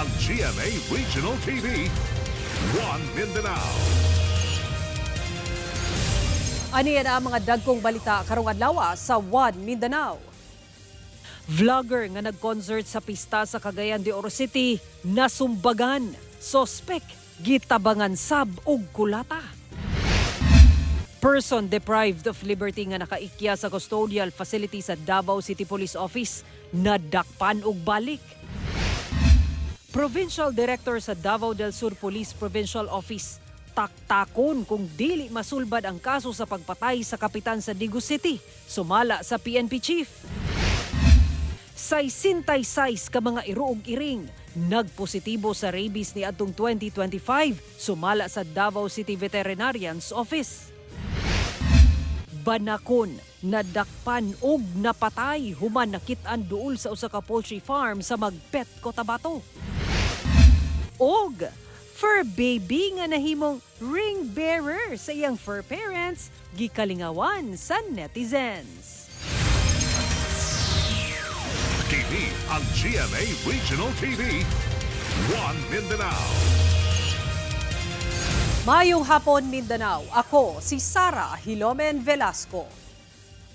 ang GMA Regional TV, One Mindanao. Ani na ang mga dagkong balita karong adlaw sa One Mindanao. Vlogger nga nag-concert sa pista sa Cagayan de Oro City nasumbagan. Sospek gitabangan sab og kulata. Person deprived of liberty nga nakaikya sa custodial facility sa Davao City Police Office nadakpan og balik. Provincial Director sa Davao del Sur Police Provincial Office taktakon kung dili masulbad ang kaso sa pagpatay sa kapitan sa Digu City, sumala sa PNP Chief. 66 ka mga iruog iring nagpositibo sa rabies ni adtong 2025, sumala sa Davao City Veterinarian's Office. Banakon, nadakpan og napatay human nakit-an duol sa usa ka poultry farm sa Magpet, Cotabato. Og fur baby nga nahimong ring bearer sa iyang fur parents gikalingawan sa netizens. Kini ang GMA Regional TV, One Mindanao. Mayong hapon Mindanao, ako si Sara Hilomen Velasco.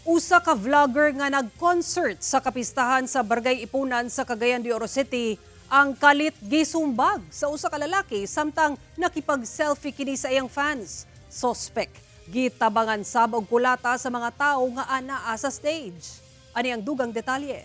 Usa ka vlogger nga nag-concert sa kapistahan sa Barangay Ipunan sa Cagayan de Oro City ang kalit gisumbag sa usa ka lalaki samtang nakipag-selfie kini sa iyang fans. Sospek gitabangan sab og kulata sa mga tawo nga anaa sa stage. Ani ang dugang detalye.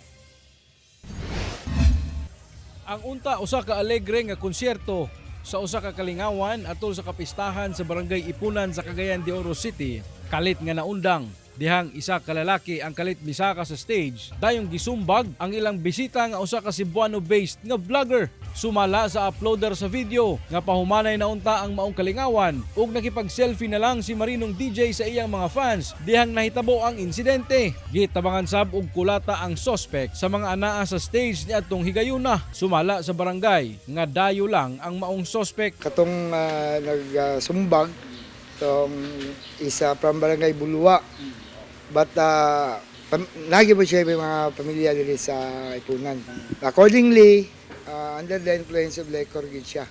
Ang unta usa ka alegre nga konsyerto sa usa ka kalingawan atol sa kapistahan sa Barangay Ipunan sa Cagayan de Oro City, kalit nga naundang. Dihang isa ka lalaki ang kalit misaka sa stage, dayong gisumbag ang ilang bisita nga usa ka Cebuano-based nga vlogger. Sumala sa uploader sa video nga pahumanay na unta ang maong kalingawan ug nakipag-selfie na lang si Marinong DJ sa iyang mga fans dihang nahitabo ang insidente. Gitabangan sab og kulata ang suspect sa mga anaa sa stage niadtong higayuna. Sumala sa barangay nga dayo lang ang maong suspect. Katong nagsumbag tong isa from Barangay Bulua. But nagi po siya yung mga pamilya dili sa Ipunan. Accordingly, under the influence of liquor gid siya.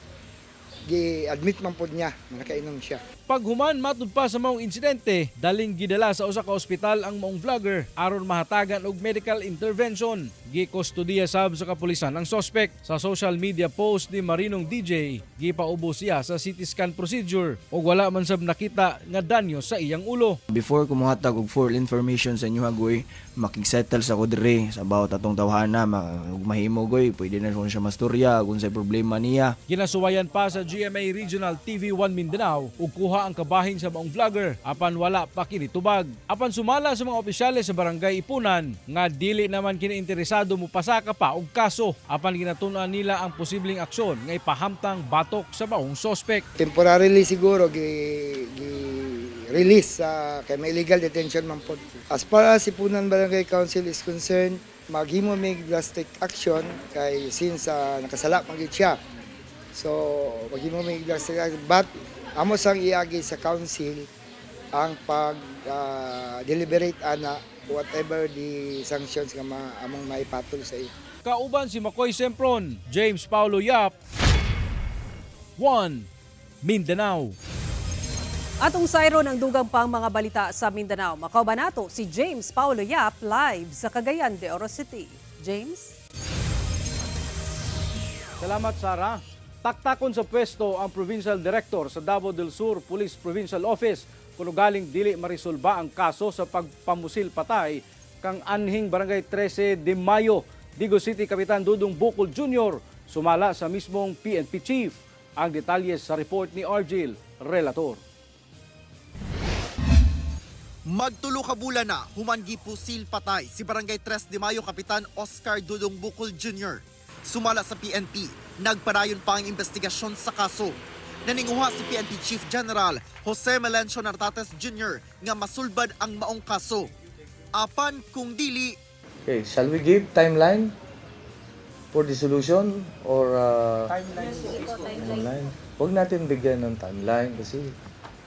Gi-admit man pod niya na nakainom siya. Paghuman matud pa sa maong insidente, daling gidala sa usa ka ospital ang maong vlogger aron mahatagan og medical intervention. Gikustudiya sab sa kapulisan ang suspect. Sa social media post ni Marinong DJ, gipaubo siya sa CT scan procedure ug wala man sab nakita nga danyo sa iyang ulo. Before kumuhatag og full information sa inyo hagoy, makigsettle sa ko dire sa bawat atong tawhana, ug mahimo goy, pwede na siya mastorya kung sa problema niya. Ginasuwayan pa sa GMA Regional TV 1 Mindanao ug kuha ang kabahin sa maong vlogger apan wala pa kini tubag. Apan sumala sa mga opisyales sa Barangay Ipunan nga dili naman kini interesado mo pasaka pa og kaso apan ginatun-an nila ang posibleng aksyon nga ipahamtang batok sa maong suspect. Temporarily siguro release sa kay may illegal detention man pod. As far as Ipunan Barangay Council is concerned, maghimo may drastic action kay since nakasala man gid siya. So, maghimo may drastic action, but amo sang iagi sa council ang pag-deliberate ana whatever the sanctions nga among maipatol sa iyo. Kauban si Makoy Sempron, James Paulo Yap, One Mindanao. Atong sayro ng dugang pang mga balita sa Mindanao. Makauban nato si James Paulo Yap live sa Cagayan de Oro City. James? Salamat, Sara. Taktakon sa pwesto ang Provincial Director sa Davao del Sur Police Provincial Office kung galing dili marisolba ang kaso sa pagpamusil patay kang anhing Barangay 13 de Mayo, Digu City Kapitan Dudong Bukol Jr. sumala sa mismong PNP Chief. Ang detalye sa report ni Argil, Relator. Magtulo ka bulan na human gipusil patay si Barangay 3 de Mayo Kapitan Oscar Dudong Bukol Jr. Sumala sa PNP, nagpadayon pa ang investigasyon sa kaso. Naninguha si PNP Chief General Jose Melencio Nartates Jr. nga masulbad ang maong kaso. Apan kung dili... Okay, shall we give timeline for the solution or timeline? Huwag natin bigyan ng timeline kasi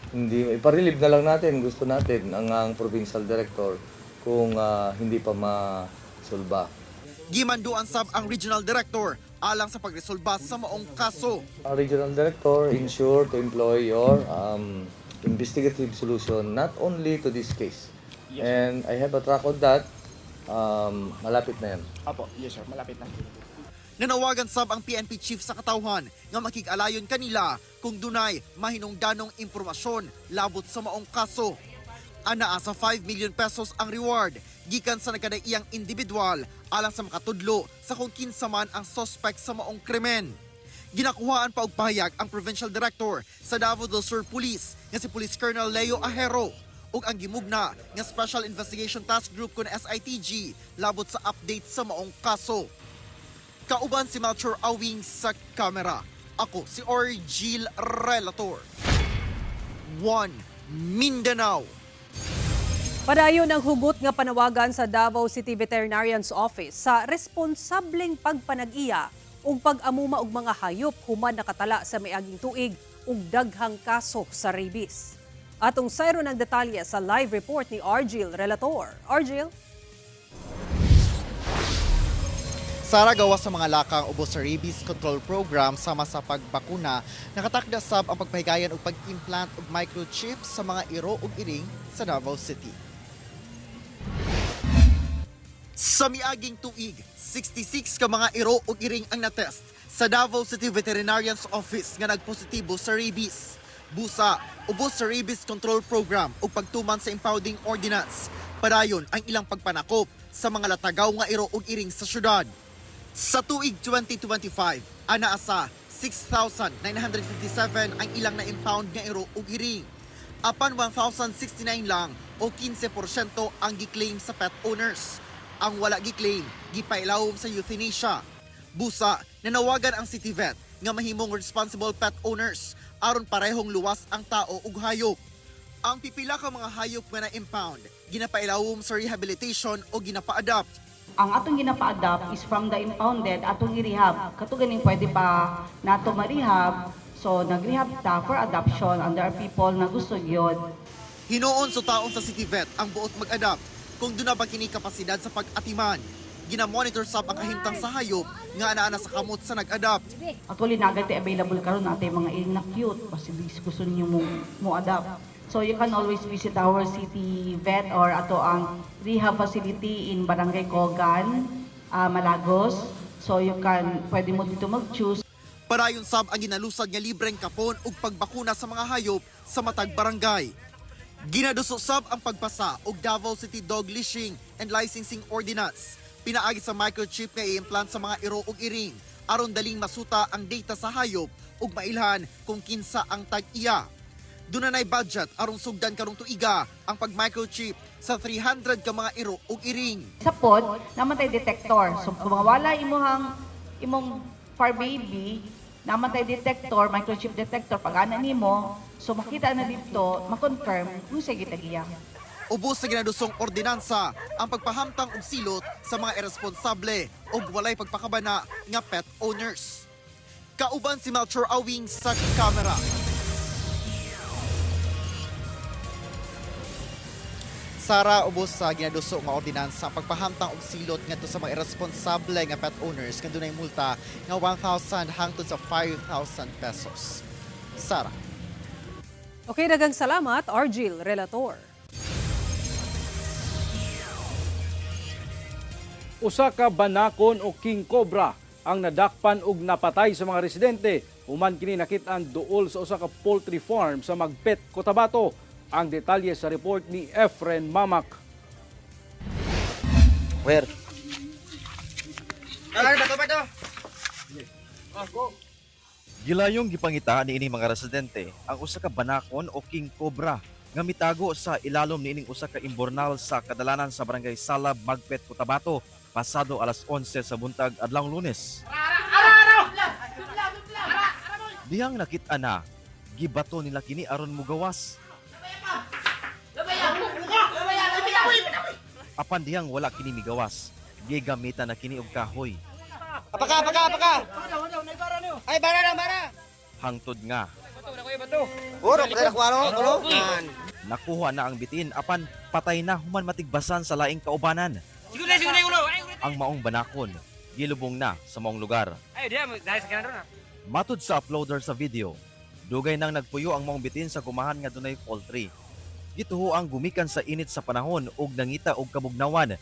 hindi iparelieve na lang natin, gusto natin ang provincial director kung hindi pa masulba. Gimanduan sab ang regional director alang sa pagresolba sa maong kaso. Ang regional director ensure to employ your investigative solution not only to this case. And I have a track on that. Malapit na yan. Apo, yes sir, malapit na. Nanawagan sab ang PNP chief sa katawhan nga makig-alayon kanila kung dunay mahinungdanong impormasyon labot sa maong kaso. Anaa sa 5 million pesos ang reward gikan sa nagkadaiyang individual alang sa makatudlo sa kung kinsa man ang suspect sa maong krimen. Ginakuhaan pa og pahayag ang provincial director sa Davao del Sur Police nga si Police Colonel Leo Ahero ug ang gimugna nga Special Investigation Task Group kun SITG labot sa update sa maong kaso. Kauban si Melchor Awing sa kamera. Ako si Orgil Relator. 1 Mindanao. Padayon ang hugot nga panawagan sa Davao City Veterinarian's Office sa responsableng pagpanag-iya ug pag-amuma og mga hayop human nakatala sa miaging tuig ug daghang kaso sa rabies. Atong sayro ng detalye sa live report ni Argil Relator. Argil? Sara, gawa sa mga lakang ubos sa rabies control program sama sa pagbakuna, nakatakda sab ang pagpahigayon ug pag-implant og microchip sa mga iro ug iring sa Davao City. Sa miaging tuig, 66 ka mga iro ug iring ang natest sa Davao City Veterinarian's Office nga nagpositibo sa rabies. Busa, ubos sa rabies control program ug pagtuman sa impounding ordinance. Padayon ang ilang pagpanakop sa mga latagaw nga iro ug iring sa syudad. Sa tuig 2025, anaa sa 6,957 ang ilang na-impound nga iro ug iring. Apan 1,069 lang o 15% ang giklaim sa pet owners. Ang wala giklaim, gipailawom sa euthanasia. Busa, nanawagan ang City Vet nga mahimong responsible pet owners aron parehong luwas ang tao ug hayop. Ang pipila ka mga hayop nga na-impound, ginapailawom sa rehabilitation o ginapa-adapt. Ang atong ginapa-adapt is from the impounded atong i-rehab. Kato ganing pwede pa nato ma-rehab. So nag-rehab ta for adoption and there are people na gusto yun. Hinuon sa taon sa City Vet ang buot mag-adapt kung doon na ba kini kapasidad sa pag-atiman. Gina-monitor sab ang kahimtang sa hayop nga anaa sa kamot sa nag-adapt. Actually, nagad available karon natin mga iring na cute. Kasi gusto niyo mo adapt. So you can always visit our City Vet or ato ang rehab facility in Barangay Kogan, Malagos. So you can, pwede mo dito mag-choose. Parayon sab ang ginalusad nga libreng kapon ug pagbakuna sa mga hayop sa matag barangay. Ginaduso sab ang pagpasa og Davao City Dog Leashing and Licensing Ordinance. Pinaagi sa microchip nga i-implant sa mga iro ug iring aron daling masuta ang data sa hayop ug mailhan kung kinsa ang tag-iya. Dunay budget aron sugdan karong tuiga ang pag-microchip sa 300 ka mga iro ug iring. Sa pod, namatay detector. So kung mawala imong far baby, namatay detector, microchip detector, pag-ana nimo, so makita na dito, makonfirm kung sa gitagiya. Ubos sa ginadusong ordinansa ang pagpahamtang og silot sa mga irresponsable ug walay pagpakabana nga pet owners. Kauban si Melchor Awing sa kamera. Sara, ubos sa ginaduso nga ordinansa ang pagpahamtang og silot ngadto sa mga irresponsable nga pet owners nga dunay multa nga 1,000 hangtod sa 5,000 pesos. Sara. Okay, daghang salamat, Argil Relator. Usa ka banakon o king cobra ang nadakpan ug napatay sa mga residente human kini nakit-an duol sa usa ka poultry farm sa Magpet, Cotabato. Ang detalye sa report ni Efren Mamak. Where? Gilayong gipangita niining mga residente ang usa ka banakon o king cobra nga mitago sa ilalom niining usa ka imbornal sa kadalanan sa barangay Salab, Magpet, Cotabato pasado alas 11 sa buntag adlawng Lunes. Dihang nakit-an na, gibato nila kini aron mugawas. Apan dihang wala kini migawas, gigamitan na kini og kahoy. Apaka! Ay, bara! Hangtod nga, Uro, pala nakuha no? nakuha na ang bitin apan patay na human matigbasan sa laing kaubanan. Siguro, ulo! ang maong banakon gilubong na sa maong lugar. Ay, diyan, dahil sa kanaro na. Matud sa uploader sa video, dugay nang nagpuyo ang maong bitin sa kumahan nga dunay poultry. Gituho ang gumikan sa init sa panahon ug nangita og kabugnawan.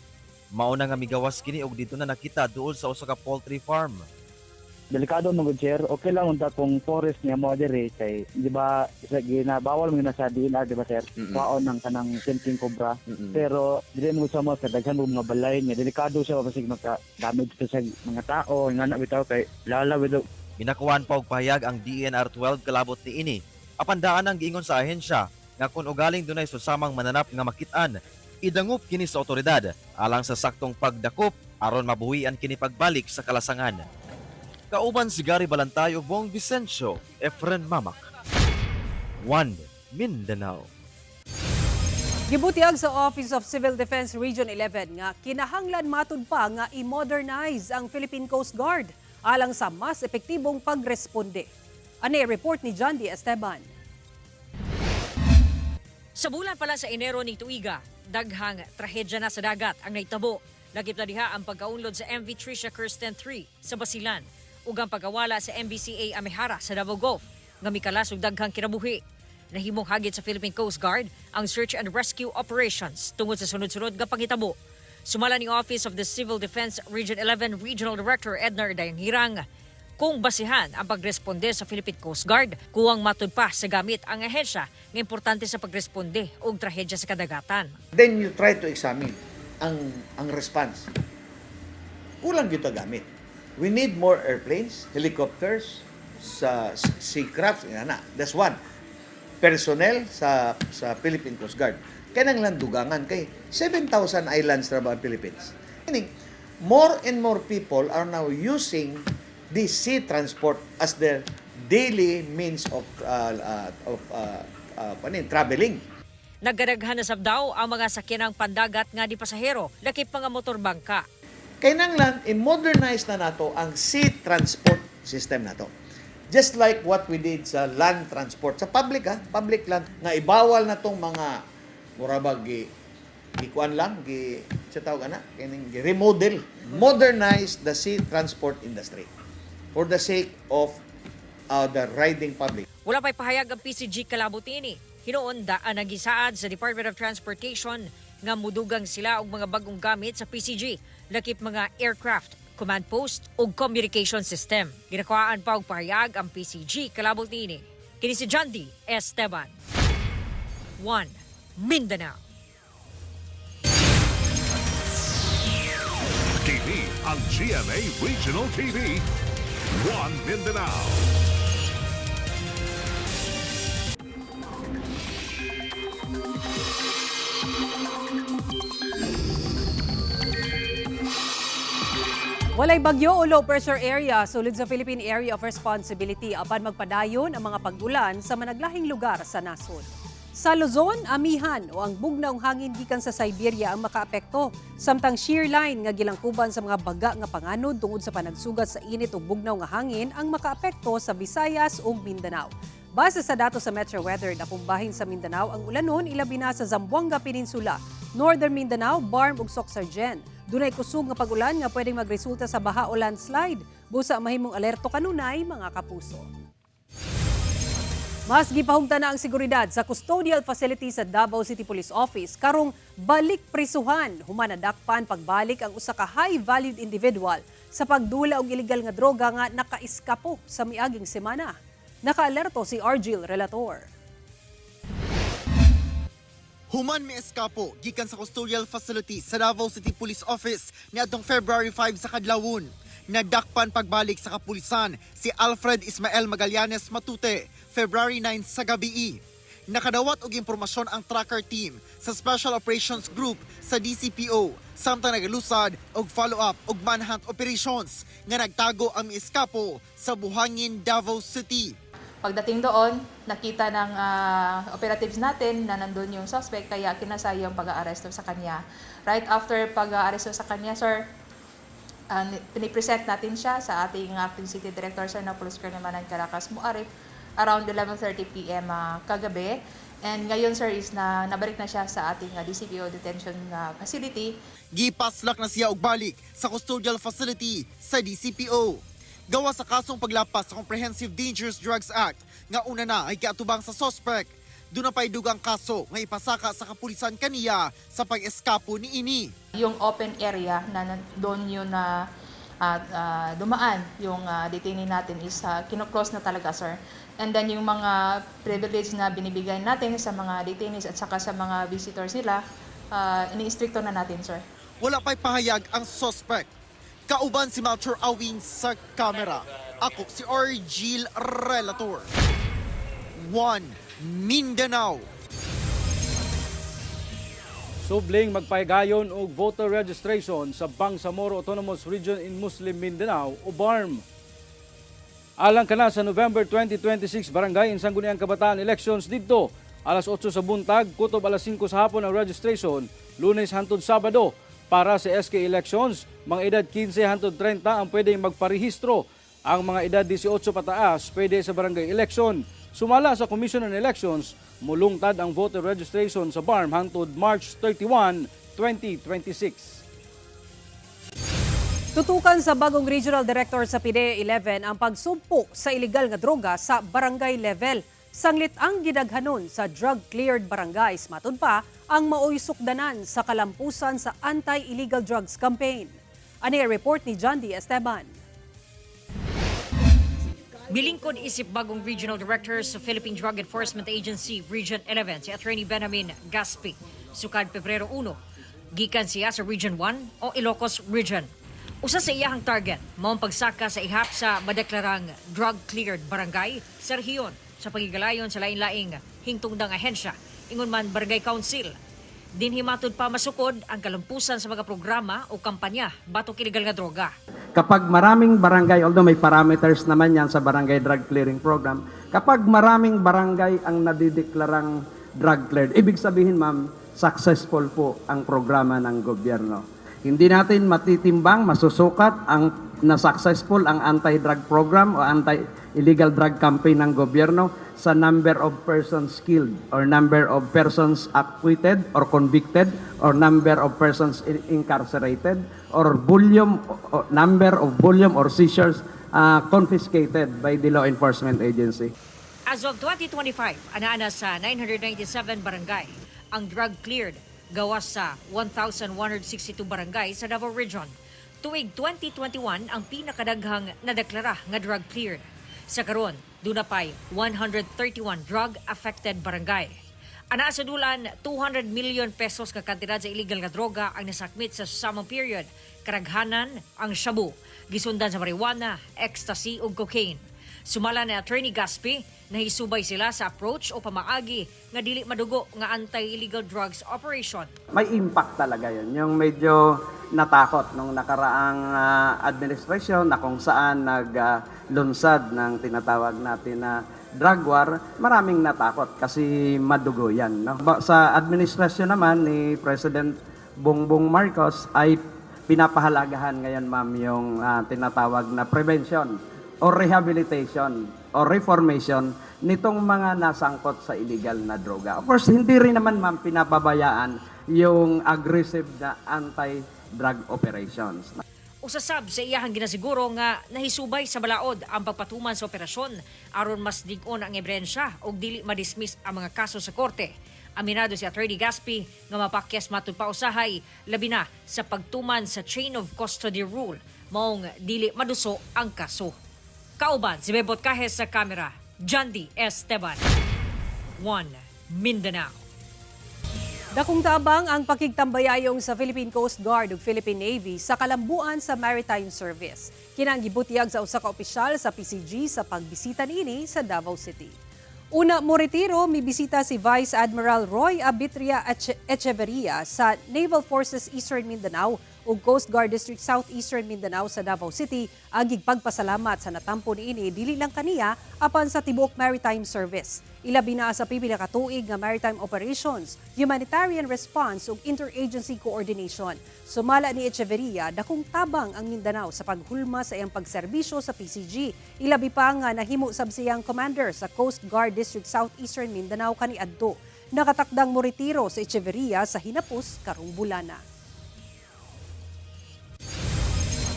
Mao na nga migawas kini og dito na nakita duol sa usa ka poultry farm. Delikado mo gud sir, okay lang unta kung forest niya mo diri kay di ba isa ginabawal mo na sa DNR di ba sir? Kwaon ng kanang king cobra. Pero dili mo sa mga kadaghan mo mga balay niya, delikado siya basig maka damage sa mga tao nga na bitaw kay lala with Minakuan pa og pahayag ang DNR 12 kalabot ni ini. Apandaan ang giingon sa ahensya nga kung ugaling dunay susamang mananap nga makit-an, idangup kini sa otoridad alang sa saktong pagdakop aron mabuhian kini pagbalik sa kalasangan. Kauban si Gary Balantay ug Bong Vicencio, Efren Mamak. 1 Mindanao. Gibutiag sa Office of Civil Defense Region 11 nga kinahanglan matud pa nga i-modernize ang Philippine Coast Guard alang sa mas epektibong pagresponde. Ani report ni John D. Esteban. Sa bulan pala sa Enero ning tuiga, daghang trahedya na sa dagat ang naitabo. Lagip na diha ang pagkaunlod sa MV Tricia Kirsten 3 sa Basilan ug ang pagkawala sa MBCA Amihara sa Davao Gulf nga mikalas og daghang kinabuhi. Nahimong hagit sa Philippine Coast Guard ang search and rescue operations tungod sa sunod-sunod nga panghitabo. Sumala ni Office of the Civil Defense Region 11 Regional Director Ednar Dayanghirang kung basihan ang pagresponde sa Philippine Coast Guard, kuwang matud pa sa gamit ang ahensya nga importante sa pagresponde og trahedya sa kadagatan. Then you try to examine ang response. Kulang dito gamit. We need more airplanes, helicopters, sa seacraft, that's one. Personnel sa Philippine Coast Guard. Kaya nang landugangan kay 7,000 islands na ba ang Philippines. Meaning, more and more people are now using the sea transport as their daily means of traveling. Nagdaraghan na sabdaw ang mga sakyanang pandagat nga di pasahero, lakip mga motorbangka. Kailangan i-modernize na nato ang sea transport system nato. Just like what we did sa land transport. Sa public land, nga ibawal na tong mga murabag gikuan lang, remodel, modernize the sea transport industry for the sake of the riding public. Wala pa'y pahayag ang PCG kalabot ini. Hinoon daan nagisaad sa Department of Transportation nga mudugang sila og mga bagong gamit sa PCG, lakip mga aircraft, command post ug communication system. Ginakuhaan pa og pahayag ang PCG kalabot ini. Kini si John D. Esteban. 1 Mindanao. TV ang GMA Regional TV. 1 Mindanao. Walay bagyo o low pressure area sulod sa Philippine Area of Responsibility apan magpadayon ang mga pag-ulan sa managlahing lugar sa nasod. Sa Luzon, amihan o ang bugnaong hangin gikan sa Siberia ang makaapekto, samtang shear line nga gilangkuban sa mga baga nga panganod tungod sa panagsugat sa init o bugnaw nga hangin ang makaapekto sa Visayas ug Mindanao. Base sa datos sa Metro Weather, nakumbahin sa Mindanao ang ulanon ilabi na sa Zamboanga Peninsula, Northern Mindanao, Barm ug Soc-Sargen. Dunay kusog nga pag-ulan nga pwedeng magresulta sa baha o landslide. Busa mahimong alerto kanunay mga kapuso. Mas gipahugta na ang seguridad sa custodial facility sa Davao City Police Office karong balik prisuhan human nadakpan pagbalik ang usa ka high-valued individual sa pagdula og illegal nga droga nga nakaiskapo sa miaging semana. Nakaalerto si Argil Relator. Human mi eskapo gikan sa custodial facility sa Davao City Police Office niadtong February 5 sa kadlawon. Nadakpan pagbalik sa kapulisan si Alfred Ismael Magallanes Matute, February 9 sa gabi. Nakadawat og impormasyon ang tracker team sa Special Operations Group sa DCPO samtang nagalusad og follow-up og manhunt operations nga nagtago ang eskapo sa Buhangin, Davao City. Pagdating doon, nakita ng operatives natin na nandun yung suspect, kaya kinasaya yung pag-aaresto sa kanya. Right after pag-aaresto sa kanya, sir, pinipresent natin siya sa ating Acting City Director, Sir na Police Colonel Manan Caracas Muarif, around 11:30 p.m. Kagabi. And ngayon, sir, is na nabalik na siya sa ating DCPO detention facility. Gipaslak na siya og balik sa custodial facility sa DCPO. Gawa sa kasong paglapas sa Comprehensive Dangerous Drugs Act nga una na ay kiatubang sa suspect. Doon na pa'y dugang kaso nga ipasaka sa kapulisan kaniya sa pag-eskapo ni ini. Yung open area na doon yun na dumaan yung detainee natin is kino-close na talaga, sir. And then yung mga privilege na binibigay natin sa mga detainees at saka sa mga visitors nila, ini-stricto na natin, sir. Wala pa'y pahayag ang suspect. Kauban si Malcher Awing sa kamera. Ako si Argil Relator. 1 Mindanao. Subling magpaygayon og voter registration sa Bangsamoro Autonomous Region in Muslim Mindanao o BARM. Alang kana sa November 2026 Barangay Insanguniang Kabataan elections didto, alas 8 sa buntag, kutob alas 5 sa hapon ang registration, Lunes hangtod Sabado. Para sa SK elections, mga edad 15 hangtod 30 ang pwedeng magparehistro. Ang mga edad 18 pataas pwede sa barangay election. Sumala sa Commission on Elections, mulungtad ang voter registration sa BARM hangtod March 31, 2026. Tutukan sa bagong regional director sa PDEA 11 ang pagsumpo sa illegal nga droga sa barangay level. Sanglit ang gidaghanon sa drug-cleared barangays. Matud pa ang maoy sukdanan sa kalampusan sa anti-illegal drugs campaign. Ani report ni John D. Esteban. Milingkod isip bagong regional director sa Philippine Drug Enforcement Agency Region 11 si Attorney Benjamin Gaspi. Sukad Pebrero 1, gikan siya sa Region 1 o Ilocos Region. Usa sa iyahang target, maong pagsaka sa ihap sa madeklarang drug-cleared barangay sa rehiyon sa pagigalayon sa lain-laing hingtungdang ahensya, ingon man Barangay Council. Dinhimatod pa masukod ang kalampusan sa mga programa o kampanya batok illegal nga droga. Kapag maraming barangay, although may parameters naman yan sa barangay drug clearing program, kapag maraming barangay ang nadideklarang drug cleared, ibig sabihin ma'am, successful po ang programa ng gobyerno. Hindi natin matitimbang, masusukat ang na-successful ang anti-drug program o anti-illegal drug campaign ng gobyerno sa number of persons killed or number of persons acquitted or convicted or number of persons incarcerated or number of volume or seizures confiscated by the law enforcement agency. As of 2025, anaana sa 997 barangay ang drug cleared gawas sa 1,162 barangay sa Davao Region. Tuig 2021 ang pinakadaghang nadeklara nga drug cleared. Sa karon, dunapay 131 drug-affected barangay. Ana sa dulan, 200 million pesos ka kantidad sa illegal nga droga ang nasakmit sa susamang period. Karaghanan ang shabu, gisundan sa marijuana, ecstasy ug cocaine. Sumala ni Attorney Gaspi, nahisubay sila sa approach o pamaagi nga dili madugo nga anti-illegal drugs operation. May impact talaga yun. Yung medyo natakot nung nakaraang administration na kung saan naglunsad ng tinatawag natin na drug war, maraming natakot kasi madugo yan. No? Sa administrasyon naman ni President Bongbong Marcos ay pinapahalagahan ngayon ma'am yung tinatawag na prevention o rehabilitation o reformation nitong mga nasangkot sa illegal na droga. Of course, hindi rin naman ma'am pinapabayaan yung aggressive na anti-drug operations. Usasab sa iyahang ginasiguro nga nahisubay sa balaod ang pagpatuman sa operasyon aron mas dig-on ang ebrensya o dili madismiss ang mga kaso sa korte. Aminado si Attorney Gaspi nga mapakyas matud pa usahay labi na sa pagtuman sa chain of custody rule maong dili maduso ang kaso. Kauban si Bebot Kahes sa kamera, John D. Esteban, 1 Mindanao. Dakong tabang ang pakigtambayayong sa Philippine Coast Guard ug Philippine Navy sa kalambuan sa Maritime Service. Kinang gibutiyag sa usa ka opisyal sa PCG sa pagbisita niini sa Davao City. Una mo retiro, may bisita si Vice Admiral Roy Abitria Echeverria sa Naval Forces Eastern Mindanao ug Coast Guard District Southeastern Mindanao sa Davao City agig pagpasalamat sa natampo niini dili lang kaniya apan sa tibuok maritime service. Ilabi na sa pipila ka tuig nga maritime operations, humanitarian response ug interagency coordination. Sumala ni Echeverria dakong tabang ang Mindanao sa paghulma sa iyang pagserbisyo sa PCG. Ilabi pa nga nahimo sab siyang commander sa Coast Guard District Southeastern Mindanao kaniadto. nakatakdang moretiro sa Echeverria sa hinapos karong bulana.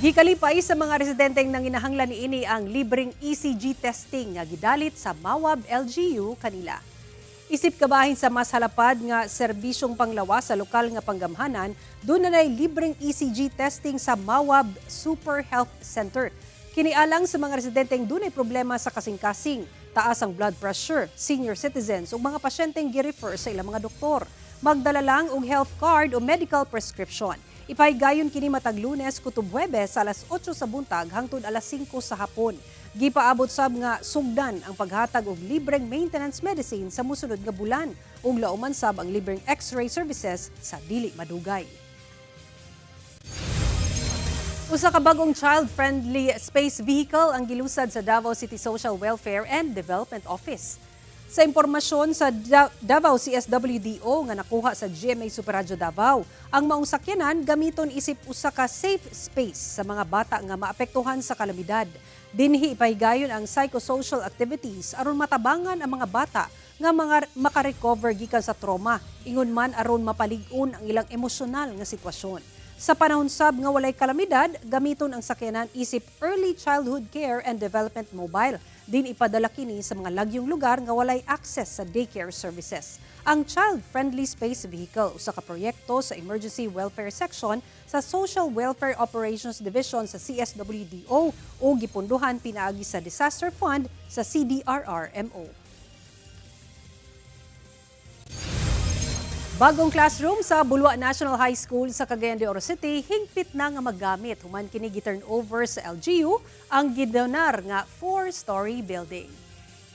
Gikalipay sa mga residenteng nanginahanglan niini ang libreng ECG testing nga gidalit sa Mawab LGU kanila. Isip kabahin sa mas halapad nga serbisyong panglawas sa lokal nga panggamhanan, doon na libreng ECG testing sa Mawab Super Health Center. Kinialang sa mga residenteng dunay problema sa kasing-kasing, taas ang blood pressure, senior citizens ug mga pasyenteng gi-refer sa ilang mga doktor. Magdala lang og health card o medical prescription. Ipahigayon kini matag Lunes kutob Huwebes sa alas 8 sa buntag hangtod alas 5 sa hapon. Gipaabot sab nga sugdan ang paghatag og libreng maintenance medicine sa mosunod nga bulan ug lauman sab ang libreng X-ray services sa dili madugay. Usa ka bagong child-friendly space vehicle ang gilusad sa Davao City Social Welfare and Development Office. Sa impormasyon sa Davao CSWDO nga nakuha sa GMA Super Radio Davao, ang maong sakyanan gamiton isip usa ka safe space sa mga bata nga maapektuhan sa kalamidad. Dinhi ipahigayon ang psychosocial activities aron matabangan ang mga bata nga makarecover gikan sa trauma, ingon man aron mapalig-on ang ilang emosyonal nga sitwasyon. Sa panahon sab nga walay kalamidad, gamiton ang sakyanan isip Early Childhood Care and Development Mobile. Din ipadala kini sa mga lagyong lugar nga walay access sa daycare services. Ang child-friendly space vehicle usa ka proyekto sa Emergency Welfare Section sa Social Welfare Operations Division sa CSWDO o gipunduhan pinaagi sa Disaster Fund sa CDRRMO. Bagong classroom sa Bulwa National High School sa Cagayan de Oro City, hingpit na nga maggamit. Human kini gi-turn over sa LGU ang gidonar nga 4-story building.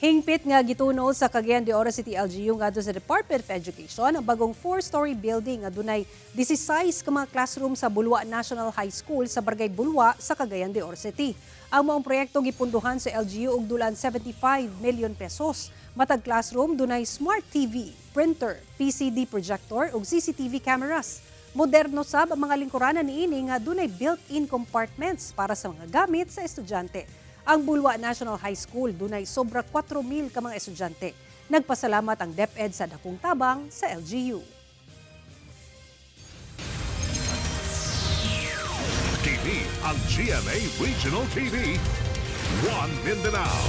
Hingpit nga gituno sa Cagayan de Oro City LGU ngadto sa Department of Education ang bagong 4-story building nga dunay 16 ka mga classroom sa Bulwa National High School sa Barangay Bulwa sa Cagayan de Oro City. Ang maong proyekto gipunduhan sa LGU og dulan 75 million pesos. Matag classroom dunay smart TV, printer, PCD projector ug CCTV cameras. Moderno sab ang mga lingkuranan niini nga dunay built-in compartments para sa mga gamit sa estudyante. Ang Bulwa National High School dunay sobra 4,000 ka mga estudyante. Nagpasalamat ang DepEd sa dakong tabang sa LGU. Kini ang GMA Regional TV 1 Mindanao.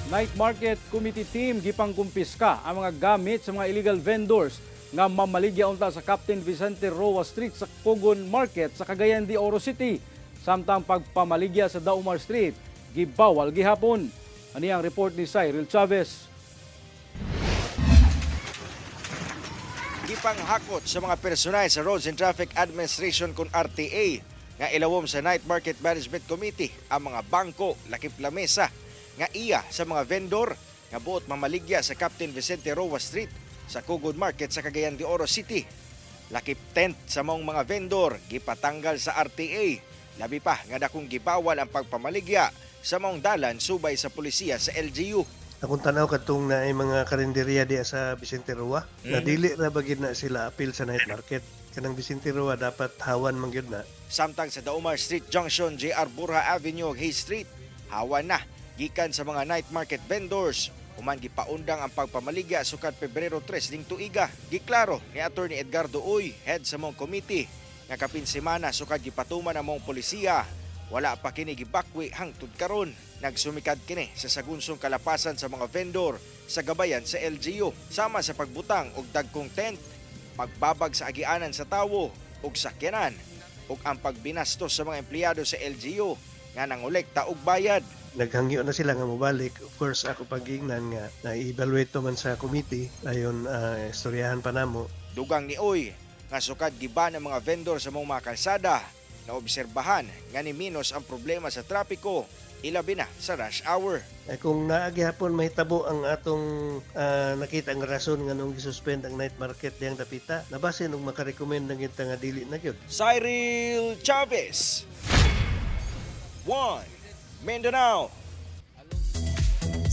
Night Market Committee Team gipangkumpiska ang mga gamit sa mga illegal vendors nga mamaligya unta sa Captain Vicente Roa Street sa Cogon Market sa Cagayan de Oro City. Samtang pagpamaligya sa Daumar Street, gibawal gihapon. Ani ang report ni Cyril Chavez. Gipanghakot sa mga personal sa Roads and Traffic Administration kung RTA nga ilawom sa Night Market Management Committee ang mga bangko, lakip lamesa nga iya sa mga vendor nga buot mamaligya sa Captain Vicente Roa Street sa Cogon Market sa Cagayan de Oro City. Lakip tent sa maong mga vendor gipatanggal sa RTA. Labi pa nga dakong gibawal ang pagpamaligya sa maong dalan subay sa pulisya sa LGU. Akong tanaw katong na ay mga karinderya diya sa Vicente Roa. Na dili ra bagid na sila apil sa night market. Kanang Vicente Roa dapat hawan man gyud na. Samtang sa Daumar Street Junction, JR Burha Avenue, Hay Street, hawan na gikan sa mga night market vendors. Human gipaundang ang pagpamaligya sukad Pebrero 3 ning tuiga. Giklaro ni Attorney Edgardo Uy, head sa mong committee, nga kapin semana sukad gipatuman ang mong polisiya. Wala pa kini gibakwi hangtod karon. Nagsumikad kini sa sagunsong kalapasan sa mga vendor sa gabayan sa LGU sama sa pagbutang og dagkong tent, pagbabag sa agianan sa tawo ug sakyanan ug ang pagbinastos sa mga empleyado sa LGU nga nangolekta og bayad. Naghangyo na sila nga mobalik. Of course, ako pag-ingnan nga na-evaluate man sa committee ayon istoryahan pa namo. Dugang ni Uy nga sukad giba ng mga vendor sa mga kalsada na obserbahan nga ni minos ang problema sa trapiko ilabi na sa rush hour. Kung naagihapon mahitabo ang atong nakita ang rason nga nung gisuspend ang night market diyang dapita, nabasin og makarecommend ng kita nga dili na gyud. Cyril Chavez, 1 Mindanao.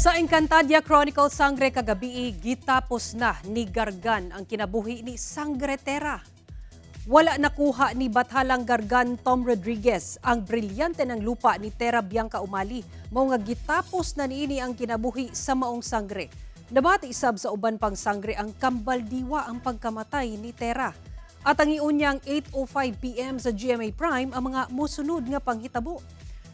Sa Encantadia Chronicle Sangre kagabi, gitapos na ni Gargan ang kinabuhi ni Sangretera. Wala nakuha ni Bathalang Gargan Tom Rodriguez ang brilyante ng lupa ni Tera Bianca Umali. Mao nga gitapos na niini ang kinabuhi sa maong sangre. Nabati isab sa uban pang sangre ang kambal diwa ang pagkamatay ni Tera. At ang iunyang 8:05 PM sa GMA Prime ang mga mosunod nga panghitabo.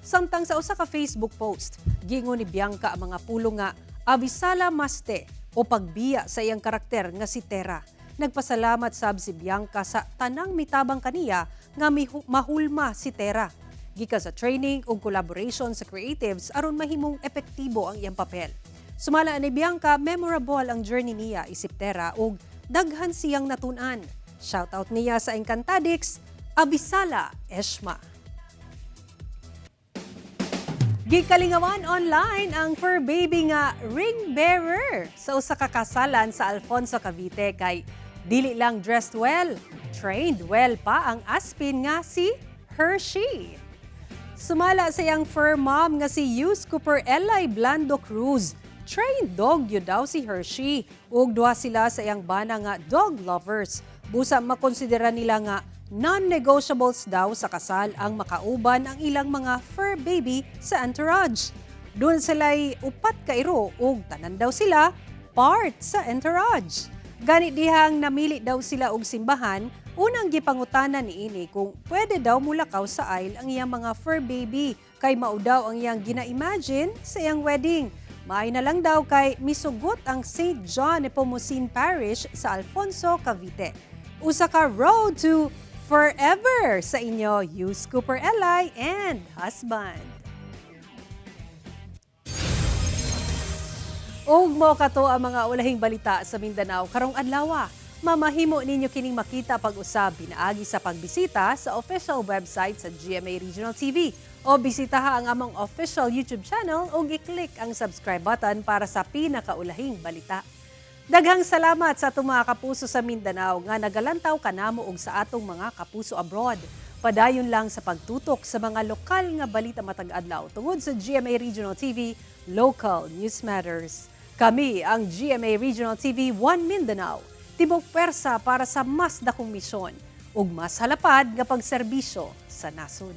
Samtang sa usa ka Facebook post, gingon ni Bianca ang mga pulong nga abisala maste o pagbiya sa iyang karakter nga si Tera. Nagpasalamat sab si Bianca sa tanang mitabang kaniya nga mahulma si Tera. Gikan sa training ug collaboration sa creatives aron mahimong epektibo ang iyang papel. Sumala ni Bianca, memorable ang journey niya isip Tera ug daghan siyang natun-an. Shoutout niya sa Encantadix, Abisala Eshma. Gikalingawan online ang fur baby nga ring bearer sa usa ka kasalan sa Alfonso, Cavite kay dili lang dressed well, trained well pa ang aspin nga si Hershey. Sumala sa iyang fur mom nga si Yus Cooper Eli Blando Cruz. Trained dog yun daw si Hershey. Ug duha sila sa iyang bana nga dog lovers. Busa makonsidera nila nga non-negotiables daw sa kasal ang makauban ang ilang mga fur baby sa entourage. Doon sila'y upat ka iro ug tanan daw sila part sa entourage. Gani dihang namili daw sila og simbahan, unang gipangutanan niini kung pwede daw mulakaw sa aisle ang iyang mga fur baby kay mao daw ang iyang gina-imagine sa iyang wedding. Maay na lang daw kay misugot ang St. John Nepomucene Parish sa Alfonso, Cavite. Usa ka road to forever sa inyo, Yus Cooper Eli and husband. Ug mo kato ang mga ulahing balita sa Mindanao karong adlaw. Mamahimo ninyo kining makita pag-usab pinaagi sa pagbisita sa official website sa GMA Regional TV o bisitaha ang among official YouTube channel o i-click ang subscribe button para sa pinakaulahing balita. Daghang salamat sa atong mga kapuso sa Mindanao nga nagalantaw kanamo og sa atong mga kapuso abroad. Padayon lang sa pagtutok sa mga lokal nga balita matag adlaw tungod sa GMA Regional TV, Local News Matters. Kami ang GMA Regional TV 1 Mindanao, tibok pwersa para sa mas dakong misyon ug mas halapad nga pagserbisyo sa nasod.